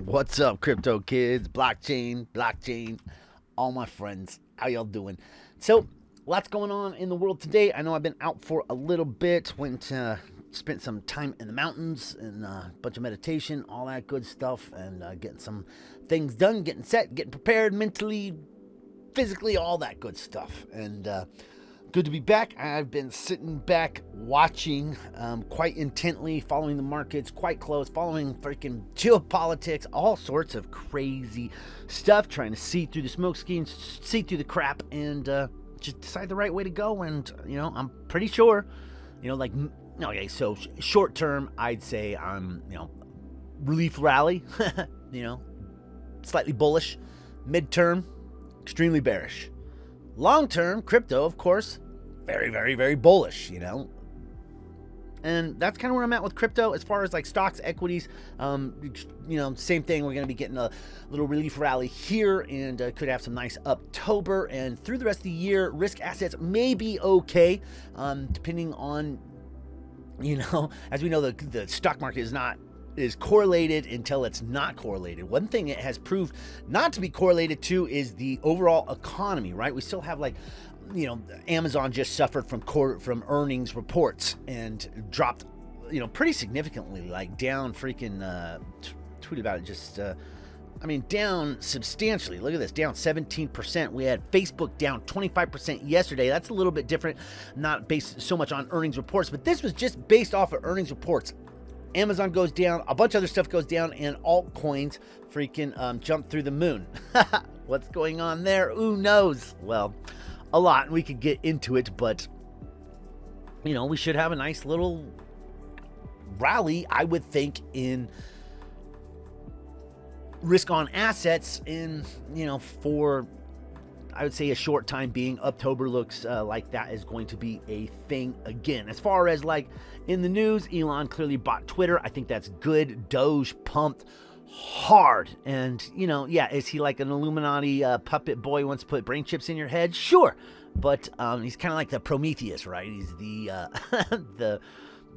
What's up, crypto kids? Blockchain, all my friends. How y'all doing? So, lots going on in the world today. I know I've been out for a little bit. Spent some time in the mountains and a bunch of meditation, all that good stuff, and getting some things done, getting set, getting prepared mentally, physically, all that good stuff. And good to be back. I've been sitting back watching quite intently, following the markets quite close, following freaking geopolitics, all sorts of crazy stuff, trying to see through the smoke screens, see through the crap, and just decide the right way to go. And, I'm pretty sure, okay, so short term, I'd say I'm, relief rally, slightly bullish. Midterm, extremely bearish. Long term, crypto, of course, very, very, very bullish, And that's kind of where I'm at with crypto as far as like stocks, equities. Same thing. We're going to be getting a little relief rally here and could have some nice October. And through the rest of the year, risk assets may be okay, depending on, as we know, the stock market is correlated until it's not correlated. One thing it has proved not to be correlated to is the overall economy, right? We still have Amazon just suffered from earnings reports and dropped, pretty significantly, like down freaking, tweeted about it just, down substantially. Look at this, down 17%. We had Facebook down 25% yesterday. That's a little bit different, not based so much on earnings reports, but this was just based off of earnings reports. Amazon goes down, a bunch of other stuff goes down, and altcoins freaking jump through the moon. What's going on there? Who knows? Well, a lot, and we could get into it, but, we should have a nice little rally, I would think, in risk on assets for, I would say, a short time being. October looks like that is going to be a thing again. As far as in the news, Elon clearly bought Twitter. I think that's good. Doge pumped hard. And, is he like an Illuminati puppet boy who wants to put brain chips in your head? Sure. But he's kind of like the Prometheus, right? He's the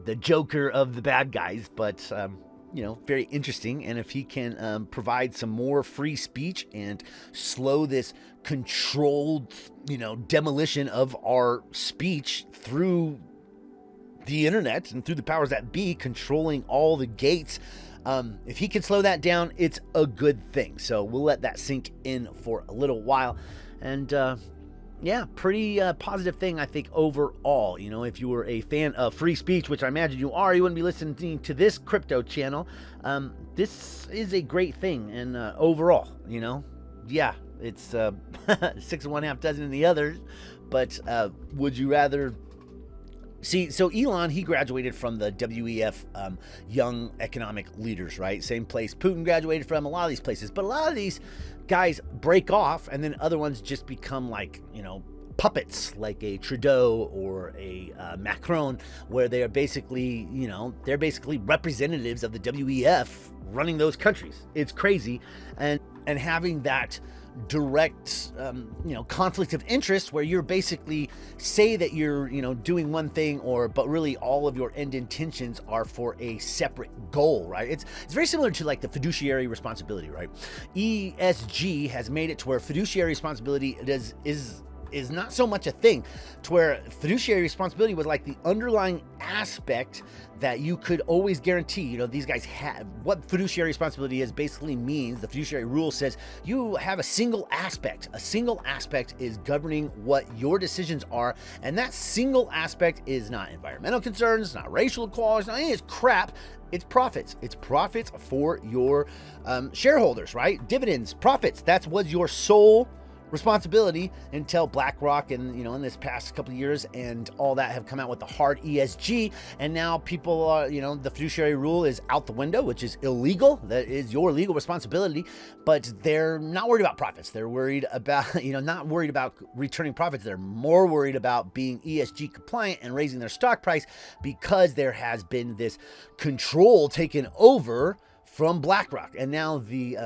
the Joker of the bad guys. But, very interesting. And if he can provide some more free speech and slow this controlled, demolition of our speech through the internet and through the powers that be controlling all the gates, if he can slow that down, it's a good thing. So we'll let that sink in for a little while. And pretty positive thing, I think, overall. If you were a fan of free speech, which I imagine you are, you wouldn't be listening to this crypto channel. This is a great thing. And overall, it's 6 of one, half dozen in the others. But would you rather... See, so Elon, he graduated from the WEF, Young Economic Leaders, right? Same place Putin graduated from, a lot of these places. But a lot of these guys break off, and then other ones just become puppets, like a Trudeau or a Macron, where they are basically, they're basically representatives of the WEF running those countries. It's crazy. And having that direct conflict of interest where you're basically say that you're doing one thing but really all of your end intentions are for a separate goal, right? It's very similar to the fiduciary responsibility, right? ESG has made it to where fiduciary responsibility is not so much a thing, to where fiduciary responsibility was like the underlying aspect that you could always guarantee. These guys have what fiduciary responsibility is basically means. The fiduciary rule says you have a single aspect. A single aspect is governing what your decisions are, and that single aspect is not environmental concerns, not racial equality, not any of this crap. It's profits. It's profits for your shareholders, right? Dividends, profits. That's what your sole responsibility until BlackRock and in this past couple of years and all that have come out with the hard ESG, and now people are the fiduciary rule is out the window, which is illegal. That is your legal responsibility, but they're not worried about profits. They're worried about not worried about returning profits. They're more worried about being ESG compliant and raising their stock price, because there has been this control taken over from BlackRock, and now the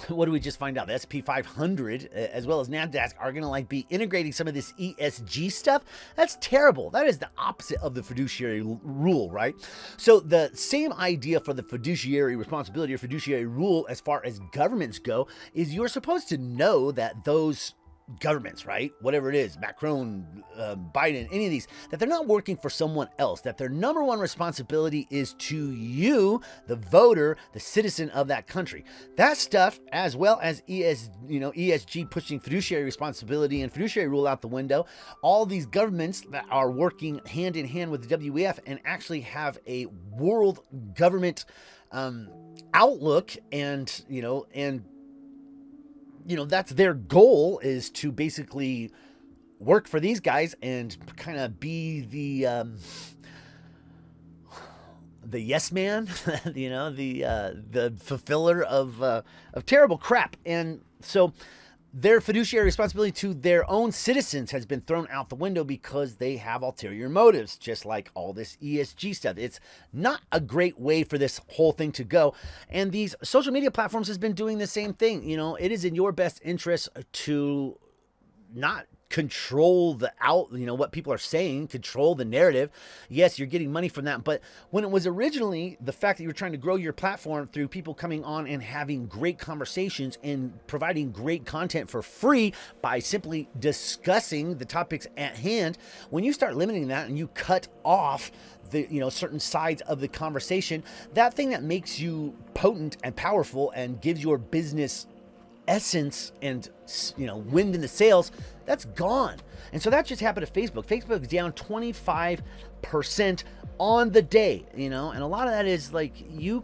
what do we just find out? The SP 500 as well as NASDAQ are going to like be integrating some of this ESG stuff. That's terrible. That is the opposite of the fiduciary rule, right? So the same idea for the fiduciary responsibility or fiduciary rule as far as governments go is you're supposed to know that those governments, right? Whatever it is, Macron, Biden, any of these, that they're not working for someone else, that their number one responsibility is to you, the voter, the citizen of that country. That stuff, as well as ESG pushing fiduciary responsibility and fiduciary rule out the window, all these governments that are working hand in hand with the WEF and actually have a world government outlook and that's their goal, is to basically work for these guys and kind of be the yes man, the fulfiller of terrible crap. And so their fiduciary responsibility to their own citizens has been thrown out the window because they have ulterior motives, just like all this ESG stuff. It's not a great way for this whole thing to go. And these social media platforms has been doing the same thing. It is in your best interest to not control what people are saying, control the narrative. Yes, you're getting money from that. But when it was originally the fact that you were trying to grow your platform through people coming on and having great conversations and providing great content for free by simply discussing the topics at hand, when you start limiting that and you cut off the certain sides of the conversation, that thing that makes you potent and powerful and gives your business essence and wind in the sails, that's gone. And so that just happened to Facebook. Facebook's down 25% on the day, and a lot of that is like you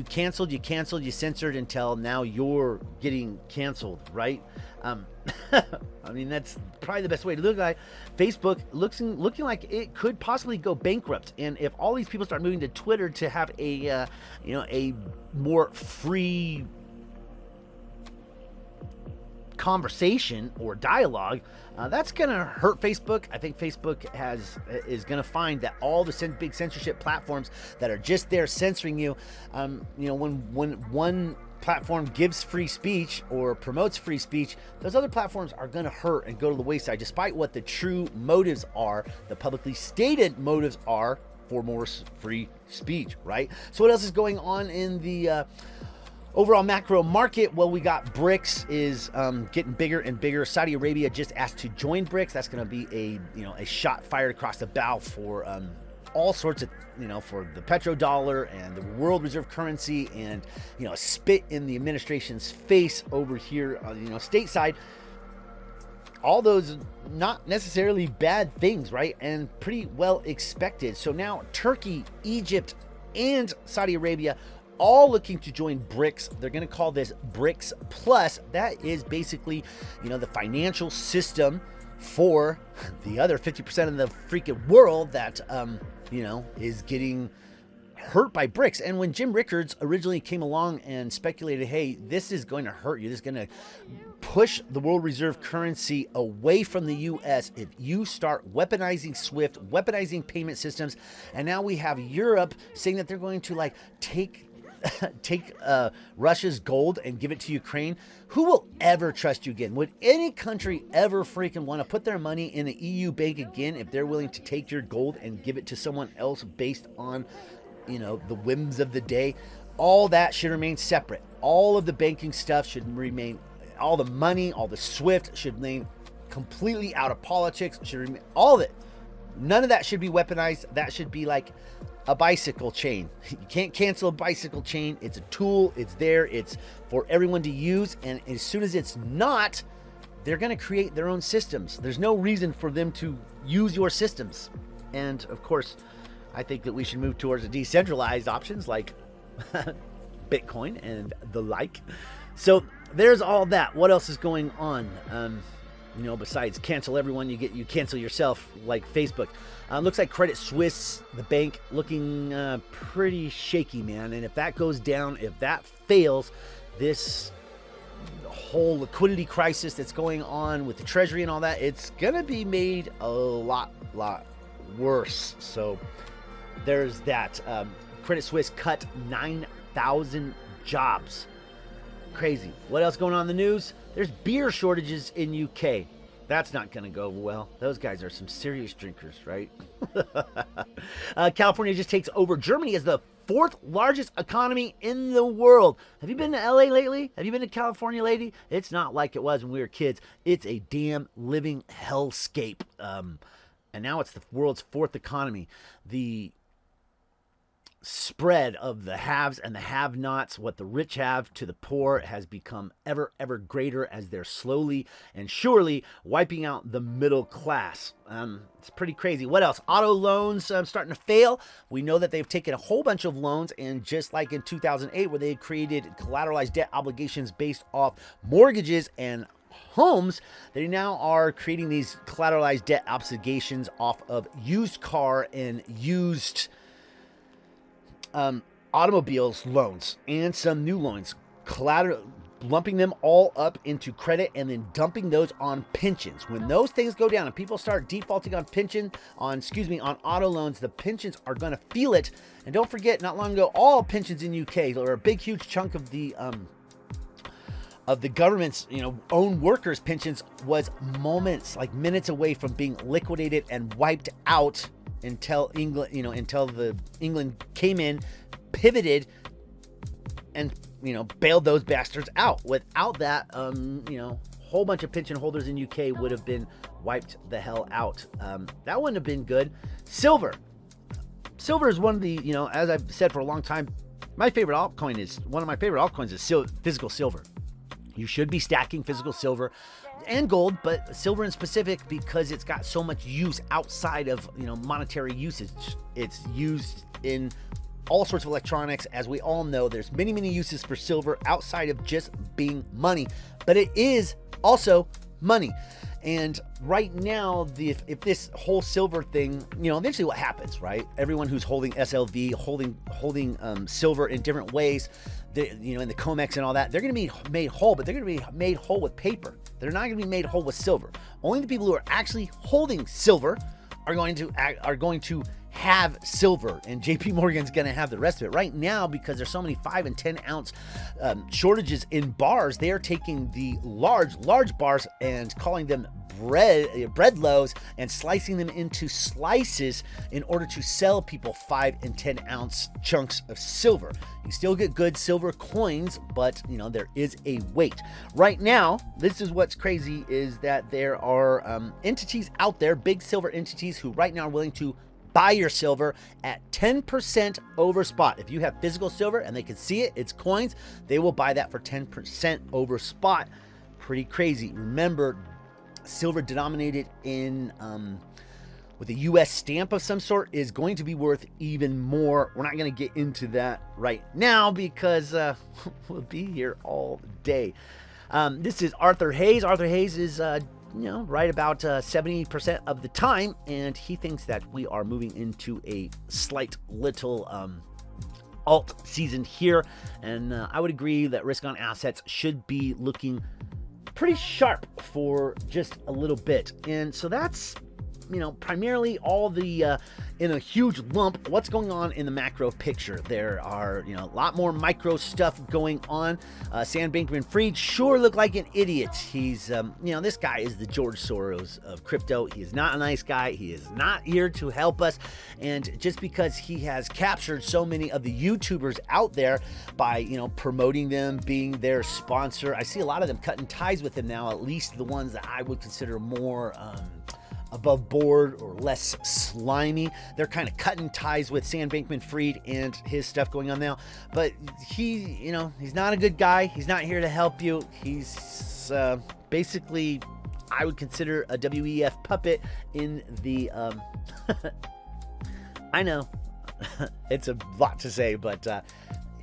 canceled, you censored until now you're getting canceled, right? I mean, that's probably the best way to look at it. Facebook looking like it could possibly go bankrupt. And if all these people start moving to Twitter to have a more free conversation or dialogue, that's gonna hurt Facebook. I think Facebook is gonna find that all the big censorship platforms that are just there censoring you, when one platform gives free speech or promotes free speech, those other platforms are gonna hurt and go to the wayside, despite what the true motives are, the publicly stated motives are for more free speech, right? So what else is going on in the overall macro market? Well, we got BRICS is getting bigger and bigger. Saudi Arabia just asked to join BRICS. That's going to be a shot fired across the bow for all sorts of, for the petrodollar and the world reserve currency, and a spit in the administration's face over here, stateside. All those not necessarily bad things, right? And pretty well expected. So now Turkey, Egypt, and Saudi Arabia all looking to join BRICS. They're going to call this BRICS Plus. That is basically, the financial system for the other 50% of the freaking world that, is getting hurt by BRICS. And when Jim Rickards originally came along and speculated, hey, this is going to hurt you, this is going to push the world reserve currency away from the US if you start weaponizing SWIFT, weaponizing payment systems. And now we have Europe saying that they're going to take Russia's gold and give it to Ukraine. Who will ever trust you again? Would any country ever freaking want to put their money in an EU bank again if they're willing to take your gold and give it to someone else based on, the whims of the day? All that should remain separate. All of the banking stuff should remain, all the money, all the SWIFT should remain completely out of politics, should remain, all of it. None of that should be weaponized. That should be like a bicycle chain. You can't cancel a bicycle chain. It's a tool. It's there. It's for everyone to use. And as soon as it's not, they're going to create their own systems. There's no reason for them to use your systems. And of course, I think that we should move towards decentralized options like Bitcoin and the like. So there's all that. What else is going on? Besides cancel everyone, you cancel yourself, like Facebook. Looks like Credit Suisse, the bank, looking pretty shaky, man. And if that goes down, if that fails, this whole liquidity crisis that's going on with the Treasury and all that, it's gonna be made a lot worse. So there's that. Credit Suisse cut 9,000 jobs. Crazy. What else going on in the news? There's beer shortages in UK. That's not going to go well. Those guys are some serious drinkers, right? California just takes over Germany as the fourth largest economy in the world. Have you been to LA lately? Have you been to California lately? It's not like it was when we were kids. It's a damn living hellscape. And now it's the world's fourth economy. The spread of the haves and the have-nots, what the rich have to the poor, has become ever greater as they're slowly and surely wiping out the middle class. It's pretty crazy. What else? Auto loans starting to fail. We know that they've taken a whole bunch of loans, and just like in 2008 where they created collateralized debt obligations based off mortgages and homes, they now are creating these collateralized debt obligations off of used car and used automobiles loans and some new loans, lumping them all up into credit and then dumping those on pensions. When those things go down and people start defaulting on auto loans, the pensions are going to feel it. And don't forget, not long ago, all pensions in UK, or a big huge chunk of the government's own workers' pensions, was minutes away from being liquidated and wiped out until England came in, pivoted, and bailed those bastards out. Without that, whole bunch of pension holders in UK would have been wiped the hell out. That wouldn't have been good. Silver is one of the, as I've said for a long time, one of my favorite altcoins is physical silver. You should be stacking physical silver and gold, but silver in specific, because it's got so much use outside of monetary usage. It's used in all sorts of electronics. As we all know, there's many uses for silver outside of just being money, but it is also money. And right now, if this whole silver thing, eventually what happens, right? Everyone who's holding SLV, holding silver in different ways, in the COMEX and all that, they're going to be made whole, but they're going to be made whole with paper. They're not going to be made whole with silver. Only the people who are actually holding silver are going to have silver, and JP Morgan's going to have the rest of it. Right now, because there's so many 5 and 10 ounce shortages in bars, they are taking the large bars and calling them bread loaves and slicing them into slices in order to sell people 5 and 10 ounce chunks of silver. You still get good silver coins, but there is a weight. Right now, this is what's crazy, is that there are entities out there, big silver entities, who right now are willing to buy your silver at 10% over spot. If you have physical silver and they can see it, it's coins, they will buy that for 10% over spot. Pretty crazy. Remember, silver denominated in with a US stamp of some sort is going to be worth even more. We're not going to get into that right now because we'll be here all day. This is Arthur Hayes. Arthur Hayes is right about 70% of the time, and he thinks that we are moving into a slight little alt season here, and I would agree that risk on assets should be looking pretty sharp for just a little bit. And so that's primarily all the in a huge lump what's going on in the macro picture. There are a lot more micro stuff going on. Sam Bankman-Fried sure looked like an idiot. He's this guy is the George Soros of crypto. He is not a nice guy. He is not here to help us, and just because he has captured so many of the YouTubers out there by promoting them, being their sponsor, I see a lot of them cutting ties with him now, at least the ones that I would consider more above board or less slimy. They're kind of cutting ties with Sam Bankman-Fried and his stuff going on now. But he's not a good guy. He's not here to help you. He's basically, I would consider a WEF puppet in the I know it's a lot to say, but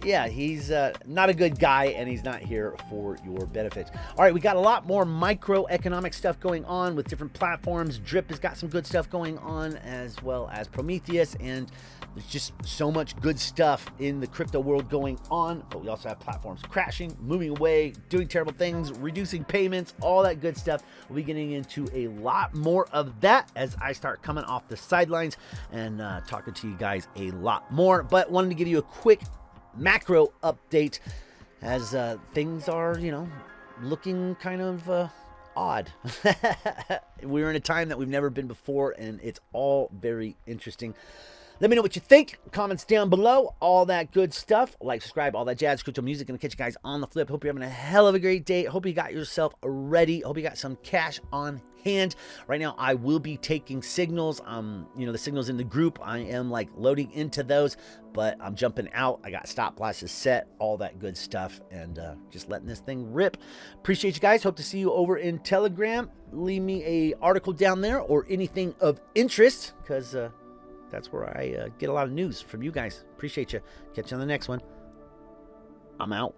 yeah, he's not a good guy, and he's not here for your benefit. All right, we got a lot more microeconomic stuff going on with different platforms. Drip has got some good stuff going on, as well as Prometheus, and there's just so much good stuff in the crypto world going on. But we also have platforms crashing, moving away, doing terrible things, reducing payments, all that good stuff. We'll be getting into a lot more of that as I start coming off the sidelines and talking to you guys a lot more. But wanted to give you a quick macro update. as things are, looking kind of odd. We're in a time that we've never been before, and it's all very interesting. Let me know what you think. Comments down below. All that good stuff. Like, subscribe, all that jazz. CryptoMusic. Gonna catch you guys on the flip. Hope you're having a hell of a great day. Hope you got yourself ready. Hope you got some cash on hand. Right now, I will be taking signals. The signals in the group, I am like loading into those, but I'm jumping out. I got stop losses set, all that good stuff, and just letting this thing rip. Appreciate you guys. Hope to see you over in Telegram. Leave me a article down there or anything of interest, because that's where I get a lot of news from you guys. Appreciate you. Catch you on the next one. I'm out.